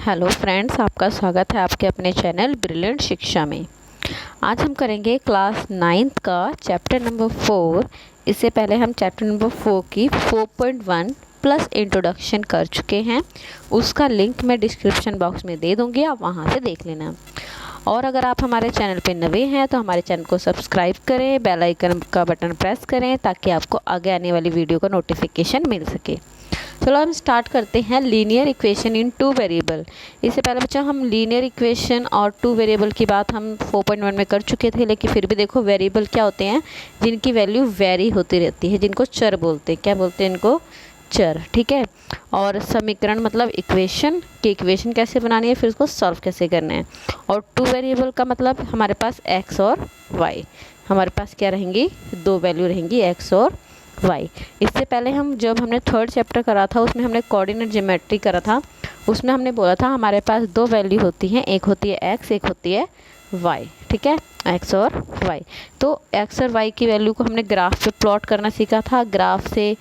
Hello friends, आपका स्वागत है आपके अपने चैनल ब्रिलियंट शिक्षा में। आज हम करेंगे क्लास 9th का चैप्टर नंबर 4। इससे पहले हम चैप्टर नंबर 4 की 4.1 प्लस इंट्रोडक्शन कर चुके हैं। उसका लिंक मैं डिस्क्रिप्शन बॉक्स में दे दूँगी, आप वहाँ से देख लेना। और अगर आप हमारे चैनल पे नए हैं तो हमारे चैनल को सब्सक्राइब करें, बेल आइकन का बटन प्रेस करें ताकि आपको आगे आने वाली वीडियो का नोटिफिकेशन मिल सके। चलो हम स्टार्ट करते हैं linear equation in two variable. इससे पहले बच्चा हम लीनियर इक्वेशन और टू वेरिएबल की बात हम 4.1 में कर चुके थे, लेकिन फिर भी देखो वेरिएबल क्या होते हैं जिनकी वैल्यू वेरी होती रहती है, जिनको चर बोलते हैं। क्या बोलते हैं इनको? चर। ठीक है। और समीकरण मतलब इक्वेशन कि इक्वेशन कैसे बनानी है, फिर उसको सॉल्व कैसे करना है। और टू वेरिएबल का मतलब हमारे पास एक्स और वाई, हमारे पास क्या रहेंगी? दो वैल्यू रहेंगी, एक्स और वाई। इससे पहले जब हमने थर्ड चैप्टर करा था उसमें हमने कोऑर्डिनेट ज्योमेट्री करा था। उसमें हमने बोला था हमारे पास दो वैल्यू होती हैं, एक होती है एक्स, एक होती है वाई। ठीक है, एक्स और वाई। तो एक्स और वाई की वैल्यू को हमने ग्राफ पे प्लॉट करना सीखा था। ग्राफ से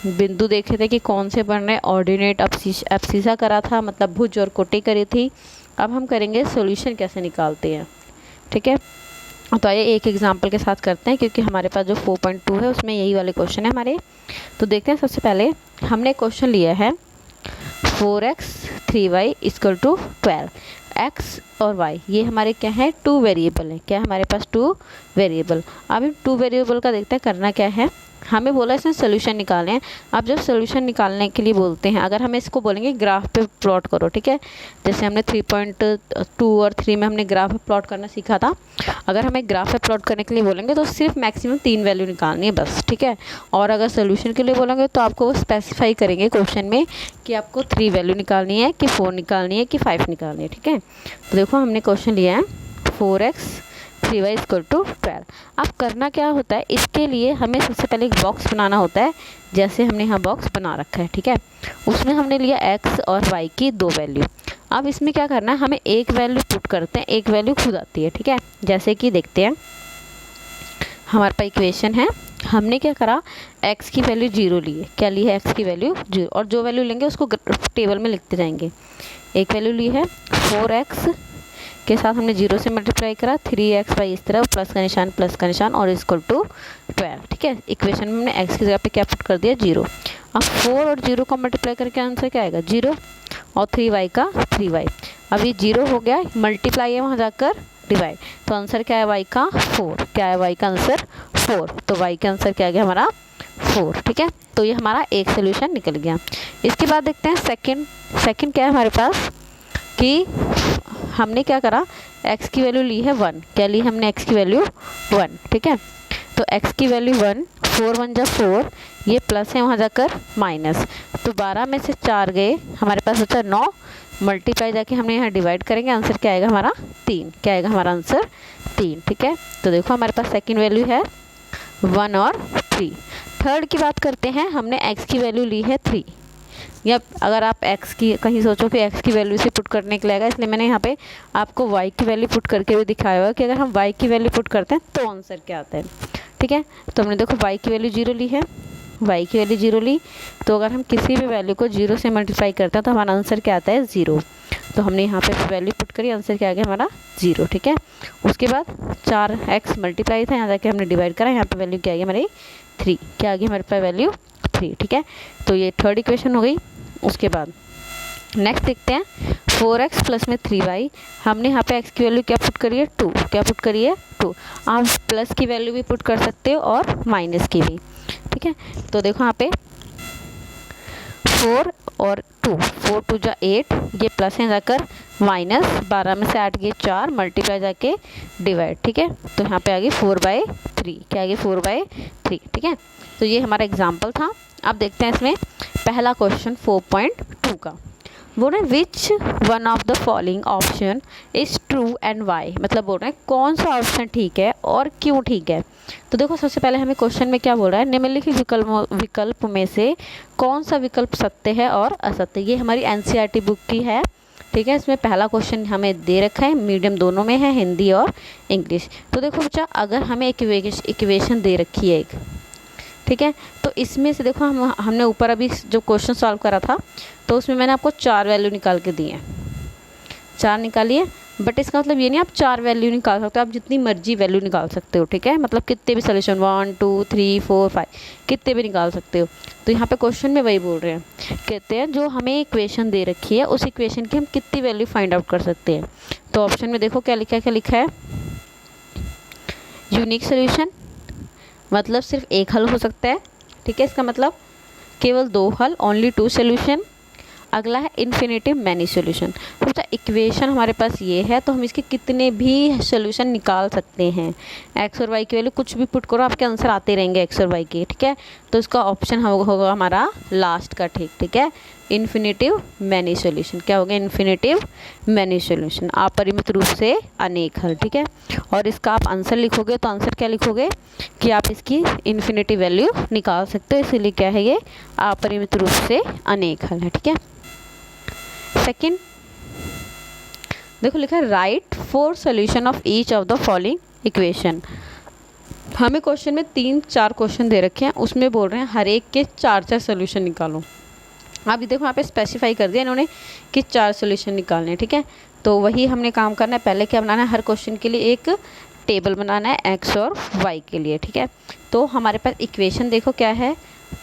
बिंदु देखे थे कि कौन से बन रहे, ऑर्डिनेट एब्सिसा करा था, मतलब भुज और कोटि करी थी। अब हम करेंगे सॉल्यूशन कैसे निकालते हैं। ठीक है, तो आइए एक एग्जांपल के साथ करते हैं, क्योंकि हमारे पास जो 4.2 है उसमें यही वाले क्वेश्चन है हमारे। तो देखते हैं, सबसे पहले हमने क्वेश्चन लिया है 4x 3y = 12। x और y ये हमारे क्या है? टू वेरिएबल है। क्या हमारे पास? Two variable. अब इन टू वेरिएबल का देखते हैं करना क्या है। हमें बोला इसमें सोल्यूशन निकालने हैं। अब जब सोल्यूशन निकालने के लिए बोलते हैं, अगर हमें इसको बोलेंगे ग्राफ पे प्लॉट करो, ठीक है, जैसे हमने 3.2 और 3 में हमने ग्राफ पे प्लॉट करना सीखा था। अगर हमें ग्राफ पे प्लॉट करने के लिए बोलेंगे तो सिर्फ मैक्सिमम 3 वैल्यू निकालनी है बस। ठीक है। और अगर सोल्यूशन के लिए बोलेंगे तो आपको वो स्पेसिफाई करेंगे क्वेश्चन में कि आपको 3 वैल्यू निकालनी है कि 4 निकालनी है कि 5 निकालनी है। ठीक है, तो देखो हमने क्वेश्चन लिया है 4x 3y = 12। अब करना क्या होता है, इसके लिए हमें सबसे पहले एक बॉक्स बनाना होता है, जैसे हमने यहाँ बॉक्स बना रखा है। ठीक है, उसमें हमने लिया x और y की दो वैल्यू। अब इसमें क्या करना है, हमें एक वैल्यू पुट करते हैं, एक वैल्यू खुद आती है। ठीक है, जैसे कि देखते हैं हमारे पास इक्वेशन है, हमने क्या करा, x की वैल्यू 0 ली है। क्या ली है? x की वैल्यू 0, और जो वैल्यू लेंगे उसको टेबल में लिखते जाएंगे। एक वैल्यू ली है 4x के साथ हमने 0 से मल्टीप्लाई करा, 3x y इस तरह प्लस का निशान और = 12। ठीक है, इक्वेशन में हमने x की जगह पे क्या पुट कर दिया? 0। अब 4 और 0 को मल्टीप्लाई करके आंसर क्या आएगा? 0, और 3y का 3y। अब ये 0 हो गया, मल्टीप्लाई है वहाँ जाकर डिवाइड, तो आंसर क्या है? y का 4। क्या है? y का आंसर 4। तो y का आंसर क्या आ गया हमारा? 4। ठीक है, तो ये हमारा एक सोल्यूशन निकल गया। इसके बाद देखते हैं सेकंड क्या है हमारे पास, कि हमने क्या करा, x की वैल्यू ली है 1। क्या ली हमने? x की वैल्यू 1। ठीक है, तो x की वैल्यू 1, 4 1 जा 4, ये प्लस है वहाँ जाकर माइनस, तो 12 में से 4 गए, हमारे पास बचा 9, मल्टीप्लाई जाके हमने यहाँ डिवाइड करेंगे, आंसर क्या आएगा हमारा? 3। क्या आएगा हमारा आंसर? 3। ठीक है, तो देखो हमारे पास सेकेंड वैल्यू है 1 और 3। थर्ड की बात करते हैं, हमने x की वैल्यू ली है 3। या अगर आप x की कहीं सोचो कि x की वैल्यू से पुट करने के लिए आएगा, इसलिए मैंने यहाँ पे आपको y की वैल्यू पुट करके भी दिखाया हुआ कि अगर हम y की वैल्यू पुट करते हैं तो आंसर क्या आता है। ठीक है, तो हमने देखो y की वैल्यू 0 ली है, y की वैल्यू 0 ली, तो अगर हम किसी भी वैल्यू को 0 से मल्टीप्लाई करते हैं तो हमारा आंसर क्या आता है? 0। तो हमने यहाँ पे वैल्यू पुट करी, आंसर क्या आ गया हमारा? 0। ठीक है, उसके बाद 4x मल्टीप्लाई था, यहाँ जाके हमने डिवाइड करा, यहाँ पे वैल्यू क्या आ गई हमारी? 3। क्या आ गई हमारे पास? वैल्यू 3। ठीक है, तो ये थर्ड इक्वेशन हो गई। उसके बाद नेक्स्ट देखते हैं 4x प्लस में 3y, हमने यहाँ पे x की वैल्यू क्या पुट करी है? 2। क्या पुट करी है? 2। आप प्लस की वैल्यू भी पुट कर सकते हो और माइनस की भी। ठीक है, तो देखो यहाँ पे 4 और 2, 4 2 जा 8, ये प्लस है जाकर माइनस, 12 में से 8 गए 4, मल्टीप्लाई जाके डिवाइड। ठीक है, तो यहाँ पे आ गई 4/3। क्या आ गई? 4/3। ठीक है, तो ये हमारा एग्जाम्पल था। अब देखते हैं इसमें पहला क्वेश्चन 4.2 का। बोल रहे हैं which one of the following option is true and why, मतलब बोल रहे हैं कौन सा ऑप्शन ठीक है और क्यों ठीक है। तो देखो सबसे पहले हमें क्वेश्चन में क्या बोल रहा है, निम्नलिखित विकल्प में से कौन सा विकल्प सत्य है और असत्य। ये हमारी एनसीईआरटी बुक की है। ठीक है, इसमें पहला क्वेश्चन हमें दे रखा है, मीडियम दोनों में है, हिंदी और इंग्लिश। तो देखो बच्चा, अगर हमें इक्वेशन दे रखी है एक, ठीक है। तो इसमें से देखो हमने ऊपर अभी जो क्वेश्चन सॉल्व करा था तो उसमें मैंने आपको 4 वैल्यू निकाल के दी है, 4 निकालिए। बट इसका मतलब ये नहीं आप 4 वैल्यू निकाल सकते हो, आप जितनी मर्जी वैल्यू निकाल सकते हो, ठीक है। मतलब कितने भी सोल्यूशन 1 2 3 4 5 कितने भी निकाल सकते हो। तो यहाँ पे क्वेश्चन में वही बोल रहे हैं, कहते हैं जो हमें इक्वेशन दे रखी है उस इक्वेशन की हम कितनी वैल्यू फाइंड आउट कर सकते हैं। तो ऑप्शन में देखो क्या लिखा है, यूनिक सोल्यूशन, मतलब सिर्फ एक हल हो सकता है, ठीक है। इसका मतलब केवल 2 हल, ओनली 2 सोल्यूशन। अगला है इन्फिनेटिव मैनी सोल्यूशन, तो इक्वेशन हमारे पास ये है तो हम इसके कितने भी सोल्यूशन निकाल सकते हैं। एक्स और वाई की वैल्यू कुछ भी पुट करो, आपके आंसर आते रहेंगे एक्स और वाई के, ठीक है। तो इसका ऑप्शन होगा हमारा लास्ट का, ठीक है। इन्फिनेटिव मैनी सोल्यूशन क्या होगा, इन्फिनेटिव मैनी सोल्यूशन, अपरिमित रूप से अनेक हल, ठीक है। और इसका आप आंसर लिखोगे तो आंसर क्या लिखोगे कि आप इसकी इन्फिनेटिव वैल्यू निकाल सकते हो, इसीलिए क्या है ये अपरिमित रूप से अनेक हल है, ठीक है। सेकंड देखो लिखा है right 4 solution of each of the following equation. हमें क्वेश्चन में 3-4 क्वेश्चन दे रखे हैं, उसमें बोल रहे हैं हर एक के 4-4 सॉल्यूशन निकालो। अब देखो यहाँ पे स्पेसिफाई कर दिया इन्होंने कि 4 सॉल्यूशन निकालने, ठीक है। तो वही हमने काम करना है, पहले क्या बनाना है, हर क्वेश्चन के लिए एक टेबल बनाना है एक्स और वाई के लिए, ठीक है। तो हमारे पास इक्वेशन देखो क्या है,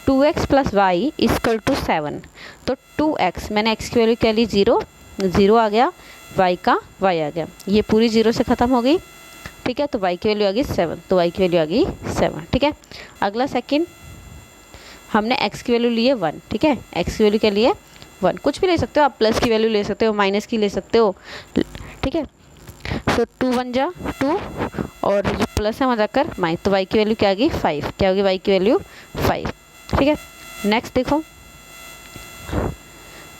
2x + y = 7। तो 2x मैंने x की वैल्यू क्या ली 0, 0 आ गया, y का y आ गया, ये पूरी 0 से ख़त्म हो गई, ठीक है। तो y की वैल्यू आ गई 7, तो y की वैल्यू आ गई 7, ठीक है। अगला सेकंड हमने x की वैल्यू ली है 1, ठीक है। x की वैल्यू क्या ली है 1, कुछ भी ले सकते हो आप, प्लस की वैल्यू ले सकते हो, माइनस की ले सकते हो, ठीक है। तो 2 × 1 = 2 और जो प्लस है वहाँ जाकर माइनस, तो y की वैल्यू क्या आ गई 5, क्या होगी y की वैल्यू 5, ठीक है। नेक्स्ट देखो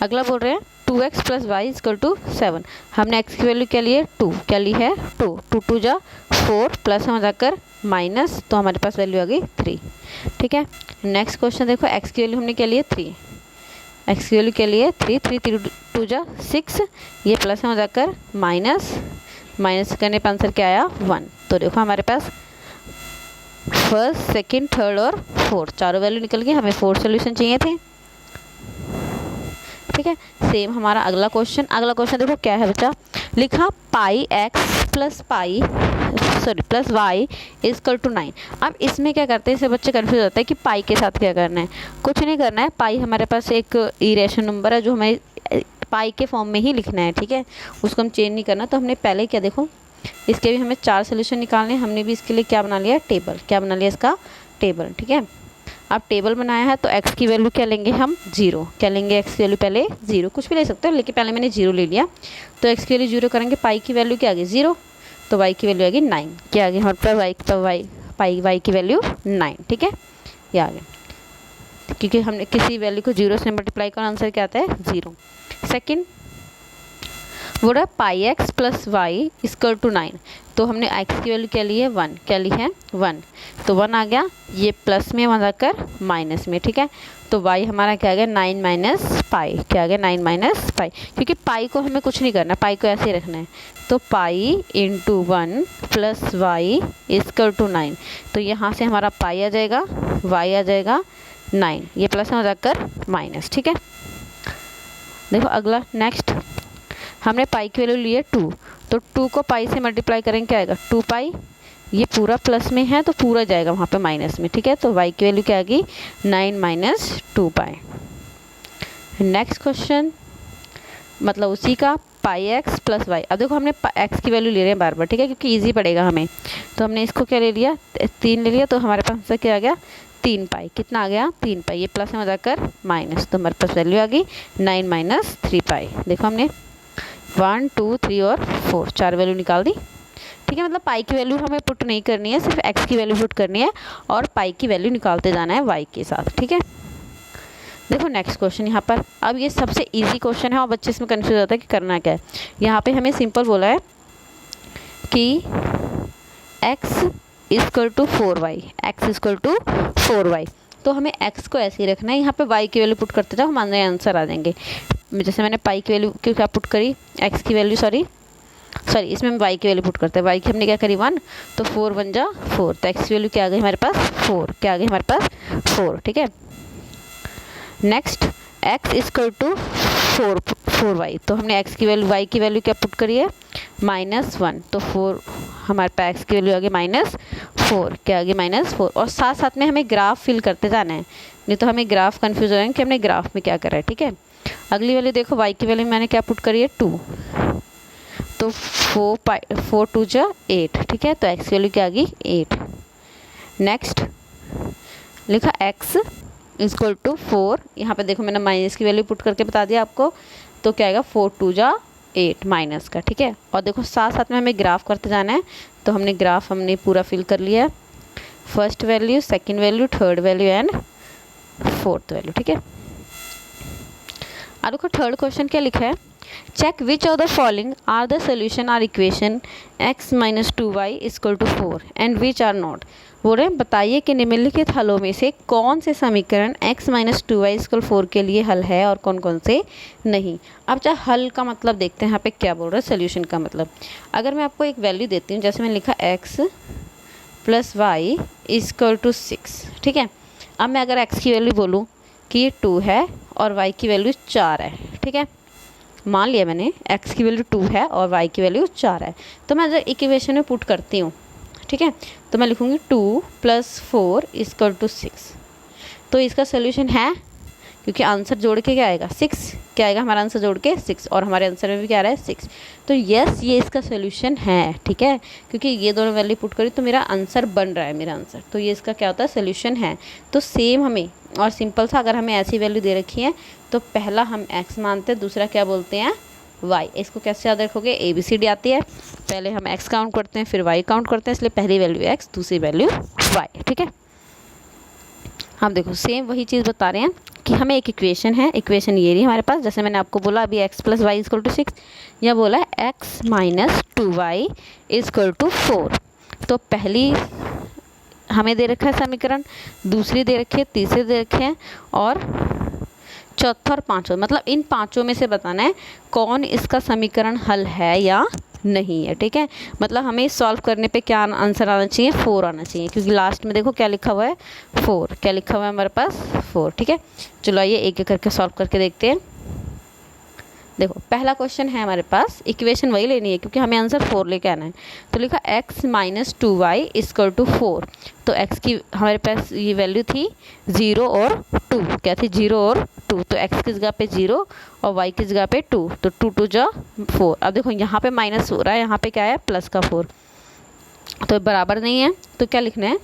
अगला बोल रहे हैं 2x + y = 7। हमने x की वैल्यू क्या ली है 2, क्या ली है 2, 2 × 2 = 4, प्लस में जाकर माइनस, तो हमारे पास वैल्यू आ गई 3, ठीक है। नेक्स्ट क्वेश्चन देखो x की वैल्यू हमने क्या ली है 3, x की वैल्यू क्या ली है 3, 3 × 2 = 6, ये प्लस में जाकर माइनस करने पर आंसर क्या आया 1। तो देखो हमारे पास फर्स्ट, सेकंड, थर्ड और फोर्थ चारों वैल्यू निकल गई, हमें 4 सोल्यूशन चाहिए थे, ठीक है। सेम हमारा अगला क्वेश्चन देखो क्या है बच्चा, लिखा πx + y = 9। अब इसमें क्या करते हैं, इससे बच्चे कन्फ्यूज होता है कि पाई के साथ क्या करना है, कुछ नहीं करना है। पाई हमारे पास एक इरेशनल नंबर है जो हमें पाई के फॉर्म में ही लिखना है, ठीक है, उसको हम चेंज नहीं करना। तो हमने पहले क्या देखो, इसके भी हमें 4 सोल्यूशन निकालने, हमने भी इसके लिए क्या बना लिया टेबल, क्या बना लिया इसका टेबल, ठीक है। अब टेबल बनाया है तो x की वैल्यू क्या लेंगे हम 0, क्या लेंगे x की वैल्यू पहले 0, कुछ भी ले सकते हो लेकिन पहले मैंने 0 ले लिया। तो x की वैल्यू 0 करेंगे, पाई की वैल्यू क्या आ गई 0, तो y की वैल्यू आ गई 9, क्या आ गई हमारे पास y की वैल्यू 9, ठीक है, ये आ गया, क्योंकि हमने किसी वैल्यू को 0 से मल्टीप्लाई करना, आंसर क्या आता है 0। सेकेंड वो रहा πx + y = 9। तो हमने x की वैल्यू क्या ली है 1, क्या ली है 1, तो 1 आ गया, ये प्लस में वहाँ जाकर माइनस में, ठीक है। तो y हमारा क्या आ गया 9 - पाई, क्या आ गया 9 - पाई, क्योंकि पाई को हमें कुछ नहीं करना, पाई को ऐसे ही रखना है। तो पाई × 1 + y = 9, तो यहाँ से हमारा पाई आ जाएगा, y आ जाएगा 9, ये प्लस में जाकर माइनस, ठीक है। देखो अगला नेक्स्ट हमने पाई की वैल्यू ली है 2, तो 2 को पाई से मल्टीप्लाई करेंगे क्या आएगा 2 पाई, ये पूरा प्लस में है तो पूरा जाएगा वहाँ पे माइनस में, ठीक है। तो y की वैल्यू क्या आ गई 9 - 2 पाई। नेक्स्ट क्वेश्चन मतलब उसी का πx + y। अब देखो हमने x की वैल्यू ले रहे हैं बार बार, ठीक है, क्योंकि ईजी पड़ेगा हमें। तो हमने इसको क्या ले लिया 3 ले लिया, तो हमारे पास आंसर क्या आ गया 3 पाई, कितना आ गया 3 पाई, ये प्लस में जाकर माइनस, तो हमारे पास वैल्यू आ गई 9 - 3 पाई। देखो हमने 1 2 3 और 4 4 वैल्यू निकाल दी, ठीक है। मतलब पाई की वैल्यू हमें पुट नहीं करनी है, सिर्फ x की वैल्यू पुट करनी है और पाई की वैल्यू निकालते जाना है y के साथ, ठीक है। देखो नेक्स्ट क्वेश्चन यहाँ पर, अब ये सबसे इजी क्वेश्चन है और बच्चे इसमें कंफ्यूज होता है कि करना क्या है। यहाँ पे हमें सिंपल बोला है कि x = 4y, x = 4y, तो हमें x को ऐसे ही रखना है, यहाँ पे y की वैल्यू पुट करते जाओ, हमारे आंसर आ जाएंगे। जैसे मैंने पाई की वैल्यू क्यों क्या पुट करी, x की वैल्यू सॉरी इसमें हम y की वैल्यू पुट करते हैं, y की हमने क्या करी 1, तो 4 × 1 = 4, तो x की वैल्यू क्या आ गई हमारे पास 4, क्या आ गई हमारे पास 4, ठीक है। Next x equal to 4y, तो हमने x की वैल्यू y की वैल्यू क्या पुट करी है -1, तो 4 हमारे पास x की वैल्यू आ गई -4, क्या आ गई -4। और साथ साथ में हमें ग्राफ फिल करते जाना है, नहीं तो हमें ग्राफ कंफ्यूज हो जाएंगे कि हमने ग्राफ में क्या करा है, ठीक है। अगली वैल्यू देखो, y की वैल्यू मैंने क्या पुट करी है 2, तो 4 2 जा 8, ठीक है, तो x की वैल्यू क्या आ गई 8। नेक्स्ट लिखा x इक्वल टू 4, यहाँ पे देखो मैंने माइनस की वैल्यू पुट करके बता दिया आपको, तो क्या आएगा 4 2 जा 8 माइनस का, ठीक है। और देखो साथ साथ में हमें ग्राफ करते जाना है, तो हमने ग्राफ पूरा फिल कर लिया है, first value, second value, third value and fourth value, ठीक है। अब देखो थर्ड क्वेश्चन क्या लिखा है, check which of the following are the solution are equation x minus 2y equal to 4 and which are not. बोल रहे हैं बताइए कि निम्नलिखित हलों में से कौन से समीकरण x माइनस 2y इक्वल 4 के लिए हल है और कौन कौन से नहीं। अब चाहे हल का मतलब देखते हैं यहाँ पे क्या बोल रहा है, सोल्यूशन का मतलब। अगर मैं आपको एक वैल्यू देती हूँ, जैसे मैंने लिखा x plus y equal to 6, ठीक है। अब मैं अगर x की वैल्यू बोलूँ कि ये 2 है और y की वैल्यू 4 है, ठीक है। मान लिया मैंने x की वैल्यू 2 है और y की वैल्यू 4 है, तो मैं अगर इक्वेशन में पुट करती हूँ, ठीक है, तो मैं लिखूँगी 2 + 4 इक्वल टू 6, तो इसका सोल्यूशन है, क्योंकि आंसर जोड़ के क्या आएगा 6, क्या आएगा हमारा आंसर जोड़ के 6, और हमारे आंसर में भी क्या आ रहा है 6, तो यस ये इसका सोल्यूशन है, ठीक है, क्योंकि ये दोनों वैल्यू पुट करी तो मेरा आंसर बन रहा है, मेरा आंसर, तो ये इसका क्या होता है सोल्यूशन है। तो सेम हमें और सिंपल सा, अगर हमें ऐसी वैल्यू दे रखी है तो पहला हम x मानते हैं, दूसरा क्या बोलते हैं y। इसको कैसे याद रखोगे, ABCD आती है, पहले हम x काउंट करते हैं फिर y काउंट करते हैं, इसलिए पहली वैल्यू x दूसरी वैल्यू y, ठीक है। हम देखो सेम वही चीज़ बता रहे हैं कि हमें एक इक्वेशन है, इक्वेशन ये रही हमारे पास, जैसे मैंने आपको बोला अभी x plus y equal to 6, या बोला है x minus 2y equal to 4, तो पहली हमें दे रखा है समीकरण, दूसरी दे रखी है, तीसरी दे रखे हैं, और चौथा और पांचवा, मतलब इन पांचों में से बताना है कौन इसका समीकरण हल है या नहीं है, ठीक है। मतलब हमें सॉल्व करने पे क्या आंसर आना चाहिए 4 आना चाहिए, क्योंकि लास्ट में देखो क्या लिखा हुआ है 4, क्या लिखा हुआ है हमारे पास 4, ठीक है। चलो आइए एक एक करके सॉल्व करके देखते हैं। देखो पहला क्वेश्चन है हमारे पास, इक्वेशन वही लेनी है क्योंकि हमें आंसर 4 लेके आना है, तो लिखा x minus 2y equal to 4, तो x की हमारे पास ये वैल्यू थी 0 और 2, क्या थी 0 और 2, तो x की जगह पे 0 और y की जगह पे 2, तो 2 2 जा 4। अब देखो यहाँ पे माइनस हो रहा है, यहाँ पे क्या है प्लस का 4, तो बराबर नहीं है, तो क्या लिखना है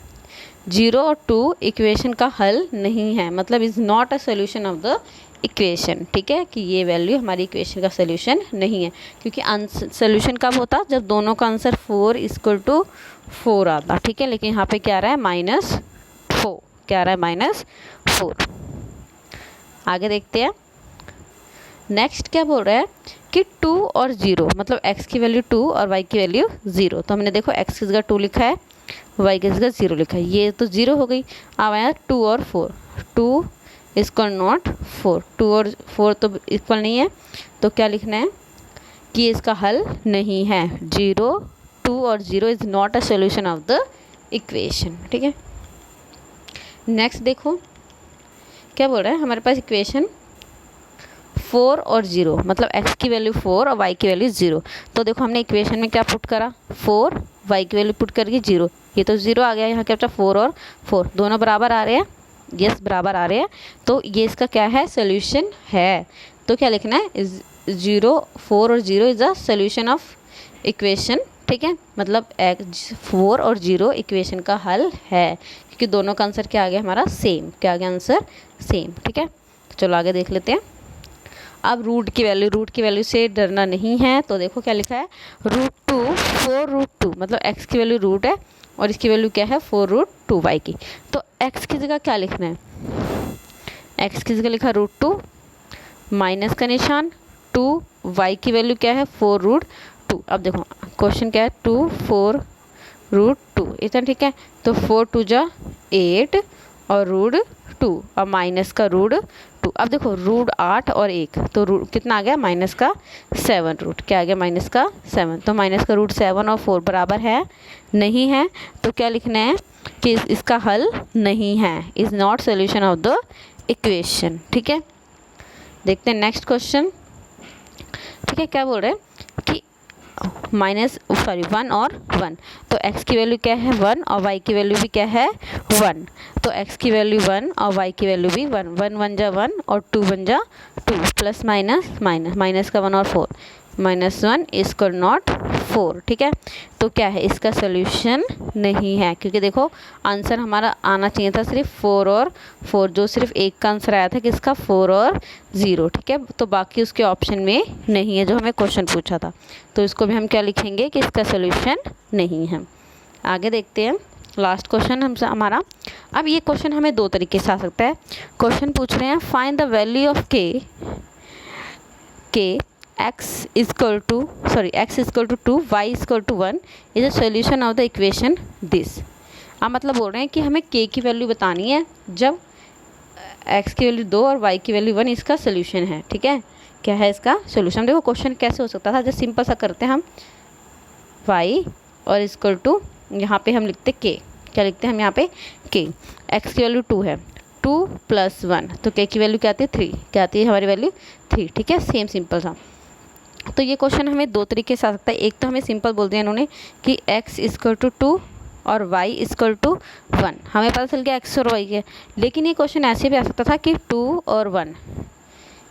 0 और 2 इक्वेशन का हल नहीं है, मतलब is not a solution of the equation, ठीक है, कि ये वैल्यू हमारी इक्वेशन का सोल्यूशन नहीं है, क्योंकि सोल्यूशन कब होता जब दोनों का आंसर 4 इक्वल टू 4 आता, ठीक है। लेकिन यहाँ पे क्या आ रहा है -4, क्या आ रहा है -4। आगे देखते हैं, नेक्स्ट क्या बोल रहा है कि 2 और 0, मतलब x की वैल्यू 2 और y की वैल्यू 0, तो हमने देखो x की जगह 2 लिखा है, y की जगह 0 लिखा है, ये तो 0 हो गई। अब आया 2 और 4, 2 इक्वल नॉट 4, 2 और 4 तो इक्वल नहीं है, तो क्या लिखना है कि इसका हल नहीं है, 0 2 और 0 is not a solution of the equation, ठीक है। नेक्स्ट देखो क्या बोल रहा है हमारे पास इक्वेशन 4 और 0, मतलब x की वैल्यू 4 और y की वैल्यू 0, तो देखो हमने इक्वेशन में क्या पुट करा 4, y की वैल्यू पुट करके 0, ये तो 0 आ गया, यहाँ क्या बचा 4 और 4 दोनों बराबर आ रहे हैं, यस बराबर आ रहे हैं, तो ये इसका क्या है सोल्यूशन है, तो क्या लिखना है 0 4 और 0 is a solution of equation, ठीक है, मतलब 4 और 0 इक्वेशन का हल है, क्योंकि दोनों का आंसर क्या आ गया हमारा सेम, क्या आ गया आंसर सेम, ठीक है। तो चलो आगे देख लेते हैं। अब रूट की वैल्यू से डरना नहीं है, तो देखो क्या लिखा है √2 4√2, मतलब x की वैल्यू रूट है और इसकी वैल्यू क्या है 4√2y की, तो x की जगह क्या लिखना है, x की जगह लिखा √2 माइनस का निशान 2, y की वैल्यू क्या है 4√2। अब देखो क्वेश्चन क्या है 2 4√2, इतना ठीक है, तो 4 2 जा 8 और √2 और माइनस का 2। अब देखो रूट 8 और 1 तो रूट कितना आ गया, माइनस का 7 रूट, क्या आ गया, माइनस का 7। तो माइनस का रूट 7 और 4 बराबर है, नहीं है, तो क्या लिखना है कि इसका हल नहीं है, is not solution of the equation. ठीक है, देखते हैं नेक्स्ट क्वेश्चन। ठीक है, क्या बोल रहे हैं कि 1 और 1, तो x की वैल्यू क्या है 1 और y की वैल्यू भी क्या है 1, तो x की वैल्यू 1 और y की वैल्यू भी 1, 1 1 जा 1 और 2 1 जा 2, प्लस माइनस माइनस, माइनस का 1 और 4, -1 इक्वल नॉट 4। ठीक है, तो क्या है, इसका सोल्यूशन नहीं है, क्योंकि देखो आंसर हमारा आना चाहिए था सिर्फ 4 और 4, जो सिर्फ एक का आंसर आया था किसका, 4 और 0। ठीक है, तो बाकी उसके ऑप्शन में नहीं है जो हमें क्वेश्चन पूछा था, तो इसको भी हम क्या लिखेंगे कि इसका सोल्यूशन नहीं है। आगे देखते हैं लास्ट क्वेश्चन हमसे हमारा। अब ये क्वेश्चन हमें दो तरीके से आ सकता है। क्वेश्चन पूछ रहे हैं find the value of k x equal to 2 y equal to 1 is a solution of the equation this. अब मतलब बोल रहे हैं कि हमें k की वैल्यू बतानी है जब x की वैल्यू 2 और y की वैल्यू 1 इसका सोल्यूशन है। ठीक है, क्या है इसका सोल्यूशन। देखो क्वेश्चन कैसे हो सकता था, जब सिंपल सा करते हैं हम y और इक्वल टू यहाँ पे हम लिखते k, क्या लिखते हैं हम यहाँ पे k, x की वैल्यू 2 है, 2 + 1, तो k की वैल्यू क्या आती है 3, क्या आती है हमारी वैल्यू 3। ठीक है, सेम सिंपल सा। तो ये क्वेश्चन हमें दो तरीके से आ सकता है। एक तो हमें सिंपल बोल दिया इन्होंने कि x इक्वल टू 2 और y इक्वल टू 1, हमें पता चल गया x और y है। लेकिन ये क्वेश्चन ऐसे भी आ सकता था कि 2 और 1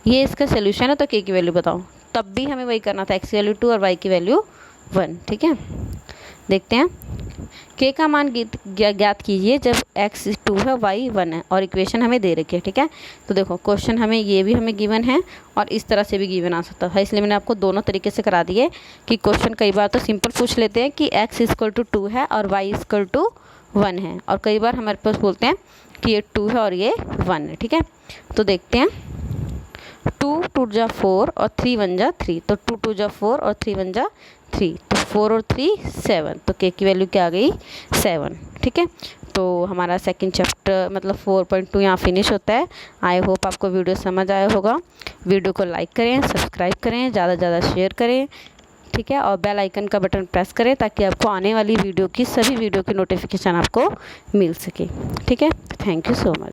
ये इसका सोल्यूशन है, तो k की वैल्यू बताओ, तब भी हमें वही करना था, x की वैल्यू 2 और y की वैल्यू 1। ठीक है, देखते हैं k का मान ज्ञात कीजिए जब x 2 है y 1 है और इक्वेशन हमें दे रखी है। ठीक है, तो देखो क्वेश्चन हमें ये भी हमें गिवन है और इस तरह से भी गिवन आ सकता है, इसलिए मैंने आपको दोनों तरीके से करा दिए कि क्वेश्चन कई बार तो सिंपल पूछ लेते हैं कि x इक्वल टू 2 है और y इक्वल टू 1 है, और कई बार हमारे पास बोलते हैं कि ये 2 है और ये 1 है। ठीक है, तो देखते हैं 2 2 जा 4 और 3 1 जा 3, तो 2 2 जा 4 और 3 1 जा 3, तो 4 और 3 7, तो k की वैल्यू क्या आ गई 7। ठीक है, तो हमारा सेकंड चैप्टर मतलब 4.2 यहाँ फिनिश होता है। आई होप आपको वीडियो समझ आया होगा। वीडियो को लाइक करें, सब्सक्राइब करें, ज़्यादा से ज़्यादा शेयर करें। ठीक है, और बेल आइकन का बटन प्रेस करें ताकि आपको आने वाली वीडियो की सभी वीडियो की नोटिफिकेशन आपको मिल सके। ठीक है, थैंक यू सो मच।